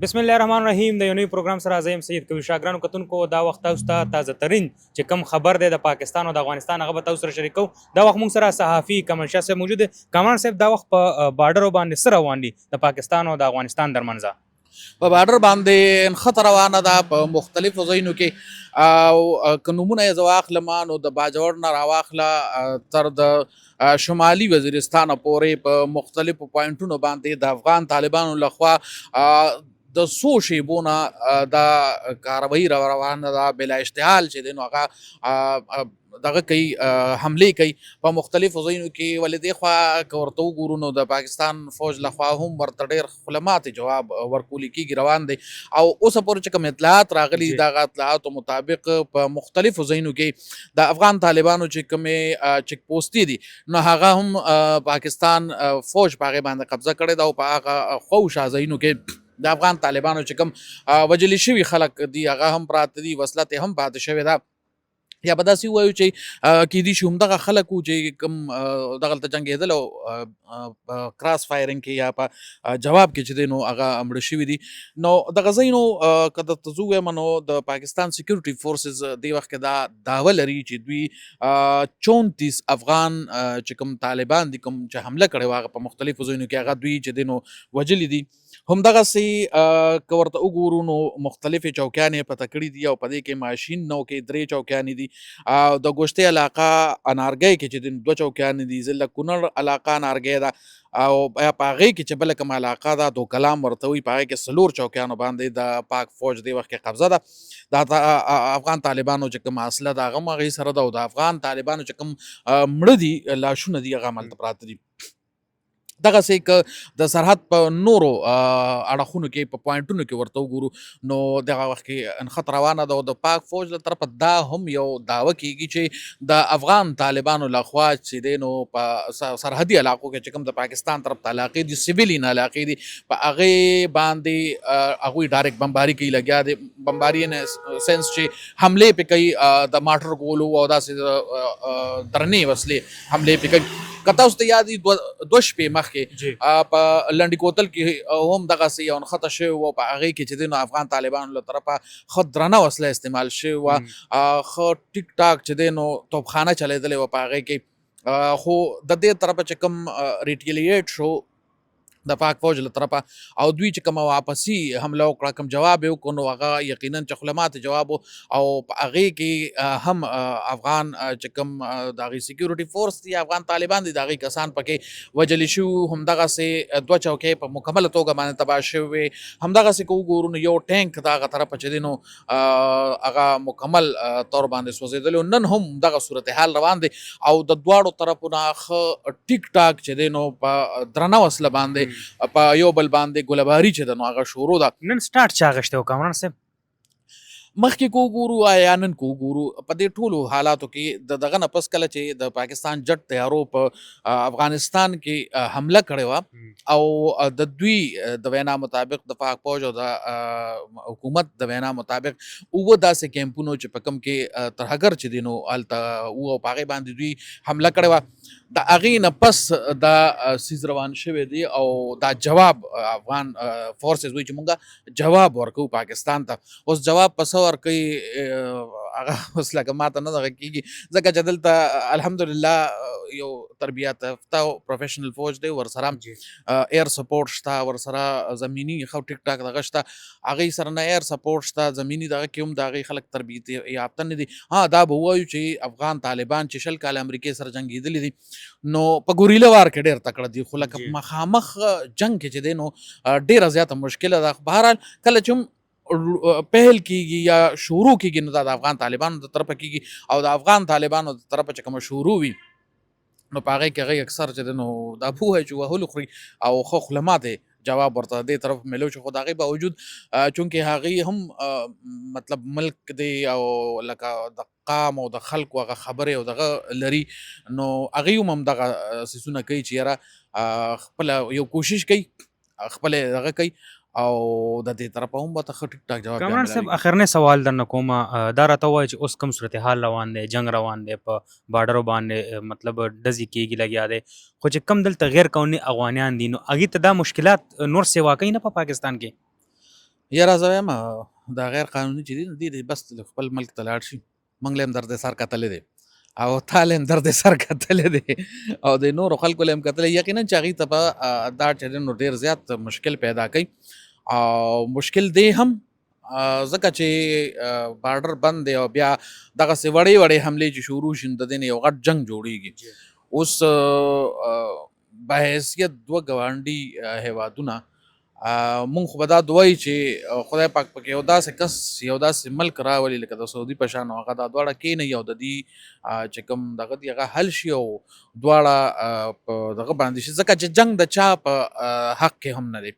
بسم الله الرحمن الرحیم د یو نوي پروګرام سره زه یم سید کوي شاګرانو کتونکو دا وخت تاسو ته تازه ترین چې کوم خبر دی د پاکستان او د افغانستان هغه به تاسو سره شریکو. دا وخت موږ سره صحافي کمال شاه صاحب موجود دی. کمال صاحب دا وخت په بارډر باندې سره روان دي د پاکستان او د افغانستان درمنځ په بارډر باندې نښته روانه ده په مختلفو ځایونو کې او که نومونه یې زه واخلم نو د باجوړ نه راواخله تر د شمالي وزیرستان پورې په مختلفو پوینټونو باندې د افغان طالبانو لخوا د څو شیبو نه دا کاروایي روانه ده بلا اشتعال چې دی نو هغه دغه کوي حملې کوي په مختلفو ځایونو کې ولې دې خوا که ورته وګورو نو د پاکستان فوج لخوا هم ورته ډېر خلماتې جواب ورکولی کېږي روان دی او اوسه پورې چې کوم اطلاعات راغلي دغه اطلاعاتو مطابق په مختلفو ځایونو کې د افغان طالبانو چې کومې چک پوسټې دي نو هغه هم پاکستان فوج په هغې باندې قبضه کړې ده او په هغه خوشا ځایونو کې د افغان طالبانو چې کوم وجلي شوي خلک دي هغه هم پراته دي وسلت هم پاتې شوې ده یا به داسې ووایو چې کیدای شي همدغه خلک وو چې کوم دغلته جنګېدل او په کراس فایرنګ کې یا په جواب کې چې دی نو هغه مړه شوي دي نو دغه ځای نو که درته زه ووایم نو د پاکستان سیکیورټي فورسز دې وخت کې دا دعوه لري چې دوی 34 افغان چې کوم طالبان دي کوم چې حمله کړې وه هغه په مختلفو ځایونو کې هغه دوی چې دی نو وجلي دي همدغسې که ورته وګورو نو مختلفې چوکیانې یې پته کړي دي او په دې کې ماشین نو کې 3 چوکیانې دي د ګوشتې علاقه انارګی کې چې د 2 چوکیانې دي ضلع کونړ علاقه انارګی ده او په هغې کې چې بله کومه علاقه ده دو کلام ورته وایي په هغې کې 4 چوکیانو باندې د پاک فوج دې وخت کې قبضه ده د افغان طالبانو چې کوم اصله ده هغه هم هغې سره ده او د افغان طالبانو چې کوم مړه دي لاشونه دي هغه هملته پراته دي دغسې که د سرحد په نورو اړخونو کې په پوینټونو کې ورته وګورو نو دغه وخت کې نښته روانه ده او د پاک فوج له طرفه دا هم یو دعوه کېږي چې د افغان طالبانو لخوا چې دی نو په سرحدي علاقو کې چې کوم د پاکستان طرف ته علاقې دي سیویلین علاقې دي په هغې باندې هغوی ډایرکټ بمباري کوي لګیا دی بمباري سینس چې حملې پې کوي د ماټر ګولو او داسې درنې وسلې حملې پې کوي که تاسو ته یاد وي 2 شپې مخکې په لنډي کوتل کې هم دغسې یو نښته شوې وه په هغې کې چې دی نو افغان طالبانو له طرفه ښه درنه وسله استعمال شوې وه ښه ټیک ټاک چې دی نو توپخانه چلېدلې وه په هغې کې خو د دې طرفه چې کوم ریټیلیټ شو د پاک فوج له طرفه او دوی چې کومه واپسي حمله وکړه کوم جواب یې وکړو نو هغه یقینا چې خلمات جواب او په هغې کې هم افغان چې کوم د هغې سیکیورټي فورس دي افغان طالبان دي د هغې کسان پکې وجلي شوي همدغسې 2 چوکۍ په مکمله توګه باندې تباه شوې وې همدغسې که وګورو نو یو ټینک د هغه طرفه چې دی نو هغه مکمل طور باندې سوځېدلی نن هم دغه صورتحال روان دی او د دواړو طرفو نه ښه ټیک ټاک چې دی نو په درنه وسله باندې په یو بل باندې ګلباري چې ده نو هغه شروع ده نن سټارټ چا اخیستی و کامران صاحب مخکې که وګورو یا نن که وګورو په دې ټولو حالاتو کې د دغه نه پس کله چې د پاکستان جټ تیارو په افغانستان کې حمله کړې وه او د دوی د وینا مطابق د پاک فوج او د حکومت د وینا مطابق اووه داسې کیمپونو چې په کوم کې ترهګر چې دي نو هلته وو او په هغې باندې دوی حمله کړې وه د هغې نه پس دا سیز روان شوی دی او دا جواب افغان فورسز وایي چې مونږ جواب ورکوو پاکستان ته اوس جواب په څه ورکوي هغه اوس لکه ماته نه دغه کېږي ځکه چې دلته الحمدلله یو تربیت یافته پروفیشنل فوج دی ورسره ایر سپورټ شته ورسره زمیني ښه ټیک ټاک دغه شته هغې سره نه ایر سپورټ شته زمیني دغه کې هم د هغې خلک تربیت یافته نه دي دا به ووایو چې افغان طالبان چې 20 کاله امریکې سره جنګېدلي دي نو په ګوریلا وار کې ډېر تکړه دي خو لکه مخامخ جنګ کې چې دی نو ډېره زیاته مشکله ده بهرحال کله چې هم پهل کیږي یا شروع کیږي نو دا د افغان طالبانو د طرفه کیږي او د افغان طالبانو د طرفه چې کومه شروع وي نو په هغې کې هغې اکثر چې دی نو دا پوهه چې وهلو خوري او ښه خلماتې جواب ورته دې طرف ملو چې خو د هغې باوجود چونکې هغې هم مطلب ملک دی او لکه د قام او د خلکو هغه خبرې او دغه لري نو هغې هم دغه څیزونه کوي چې یاره خپله یو کوشش کوي خپله دغه کوي او د دې طرفه هم به ته ښه ټیک ټاک جواب کامران صاحب اخرنی سوال درنه کوم دا راته ووایه چې اوس کوم صورتحال روان دی جنګ روان دی په بارډرو باندې مطلب ډزې کېږي لګیا دی خو چې کم دلته غیر قانوني افغانیان دي نو هغې ته دا مشکلات نور سیوا کوي نه په پاکستان کې یاره زه وایم دا غیر قانوني چې دي دي بس خپل ملک ته لاړ شي موږ له هم درد سر کتلی دی او تا له هم درد سر کتلی دی او د نورو خلکو له هم کتلی یقینا چې هغوی ته به دا چې دی نو ډېر زیات مشکل پیدا کوي او مشکل دی هم ځکه چې بارډر بند دی او بیا دغسې وړې وړې حملې چې شروع شي نو د دې نه یو غټ جنګ جوړیږي اوس بحیثیت دوه ګاونډي هیوادونه مونږ خو به دا دوایي چې خدای پاک پکې یو داسې کس یو داسې ملک راولي لکه د سعودي په شان هغه دا دواړه کښېنوي او د دې چې کوم دغه دي هغه حل شي او دواړه په دغه باندې شي ځکه چې جنګ د چا په حق کې هم نه دی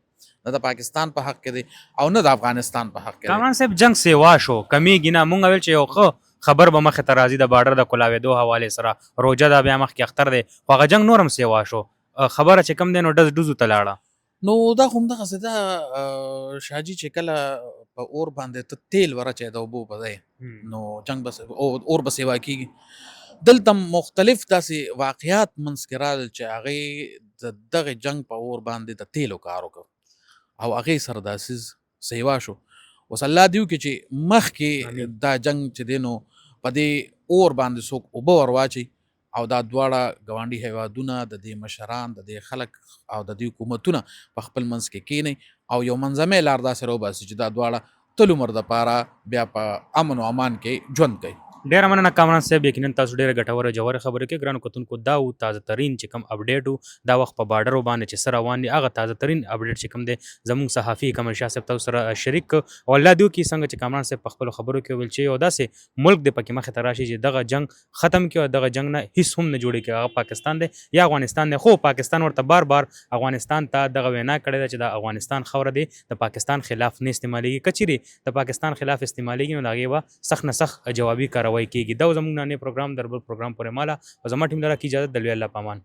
نه د پاکستان په حق کې دی او نه د افغانستان په حق کې دی. کامران صاحب جنگ سیوا شو کمیږي نه مونږ ویل چې یو ښه خبر به مخې ته راځي د بارډر د کلاوېدو حوالې سره روژه دا بیا مخکې اختر دی خو هغه جنگ نور هم سیوا شو خبره چې کم دی نو ډزو ته لاړه نو دا خو همدغسې ده شاجي چې کله په اور باندې ته تیل ورچوې د اوبو په ځای نو جنګ به اور به سیوا کېږي دلته مختلف داسې واقعات منځ کې راغلل چې هغې د دغې جنګ په اور باندې د تیلو کار وکړ او هغې سره دا څیز سیوا شو اوس الله دې وکړي چې مخکې دا جنګ چې دی نو په دې اور باندې څوک اوبه ور واچوي او دا دواړه ګاونډي هیوادونه د دې مشران د دې خلک او د دې حکومتونه په خپل منځ کې کینی او یو منځمې لار داسې راوباسي چې دا دواړه تل عمر دپاره بیا په امن او امان کې ژوند کوي. ډیره مننه کامران صاحب یقینا تاسو ډیره ګټوره جوړه خبره کې ګرانو کتونکو دا و تازه ترین چې کوم اپډیټ دا وخت په بارډر باندې چې سره روان دي هغه تازه ترین اپډیټ چې کوم دی زموږ صحافي کمال شاه صاحب تاسو سره شریک او الله دې وکړي څنګه چې کامران صاحب په خپل خبرو کې ویل چې یو داسې ملک دی پکې مخې ته راشي چې دغه جنگ ختم کړي او دغه جنگ نه هیڅ هم نه جوړي هغه پاکستان دی یا افغانستان دی خو پاکستان ورته بار بار افغانستان ته دغه وینا کړې ده چې د افغانستان خوره دی د پاکستان خلاف نه استعمالېږي کچېرې د پاکستان خلاف استعمالېږي نو د هغې به سخت نه سخت جوابي کاروایی کېږي دا زموږ نانې پروګرام در بل پروګرام پورې مالا او زما ټیم لره کی اجازه د لوی الله پامان.